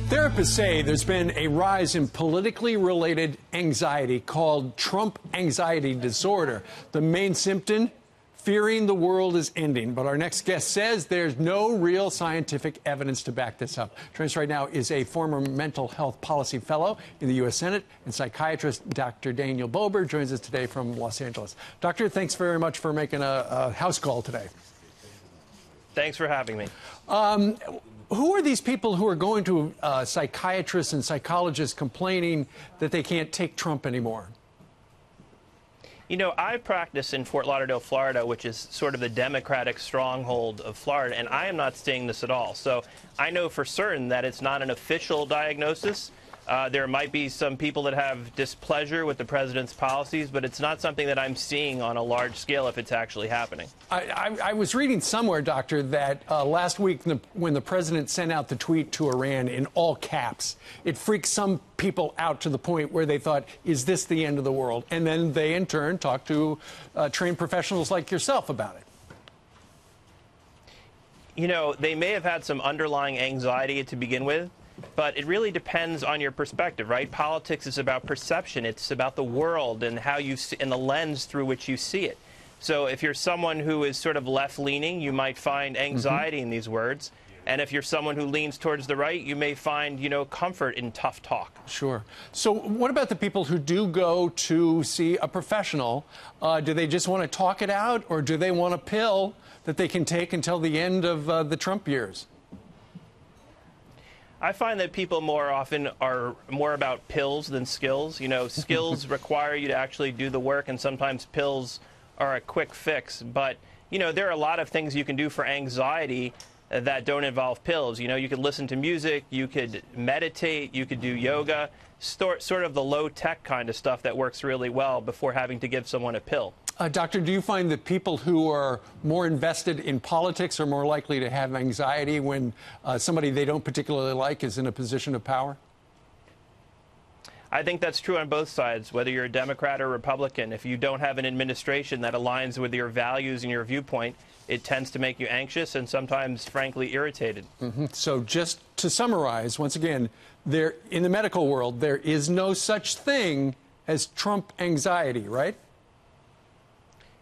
Therapists say there's been a rise in politically related anxiety called Trump anxiety disorder. The main symptom, fearing the world is ending. But our next guest says there's no real scientific evidence to back this up. Joining us right now is a former mental health policy fellow in the U.S. Senate and psychiatrist Dr. Daniel Bober joins us today from Los Angeles. Doctor, thanks very much for making a house call today. Thanks for having me. Who are these people who are going to psychiatrists and psychologists complaining that they can't take Trump anymore? You know, I practice in Fort Lauderdale, Florida, which is sort of the Democratic stronghold of Florida, and I am not seeing this at all. So I know for certain that it's not an official diagnosis. There might be some people that have displeasure with the president's policies, but it's not something that I'm seeing on a large scale if it's actually happening. I was reading somewhere, Doctor, that last week when the president sent out the tweet to Iran in all caps, it freaked some people out to the point where they thought, is this the end of the world? And then they, in turn, talked to trained professionals like yourself about it. You know, they may have had some underlying anxiety to begin with, but it really depends on your perspective, right? Politics is about perception. It's about the world and how you see, and the lens through which you see it. So if you're someone who is sort of left-leaning, you might find anxiety in these words. And if you're someone who leans towards the right, you may find, you know, comfort in tough talk. Sure. So what about the people who do go to see a professional? Do they just want to talk it out, or do they want a pill that they can take until the end of the Trump years? I find that people more often are more about pills than skills. You know, skills require you to actually do the work, and sometimes pills are a quick fix. But, you know, there are a lot of things you can do for anxiety that don't involve pills. You know, you could listen to music, you could meditate, you could do yoga, sort of the low-tech kind of stuff that works really well before having to give someone a pill. Doctor, do you find that people who are more invested in politics are more likely to have anxiety when somebody they don't particularly like is in a position of power? I think that's true on both sides, whether you're a Democrat or Republican. If you don't have an administration that aligns with your values and your viewpoint, it tends to make you anxious and sometimes, frankly, irritated. So just to summarize, once again, in the medical world, there is no such thing as Trump anxiety, right?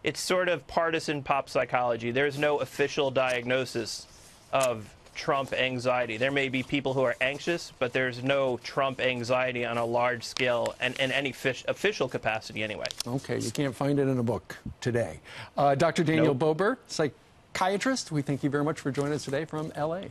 It's sort of partisan pop psychology. There's no official diagnosis of Trump anxiety. There may be people who are anxious, but there's no Trump anxiety on a large scale and in any official capacity anyway. Okay, you can't find it in a book today. Dr. Daniel Bober, psychiatrist, we thank you very much for joining us today from L.A.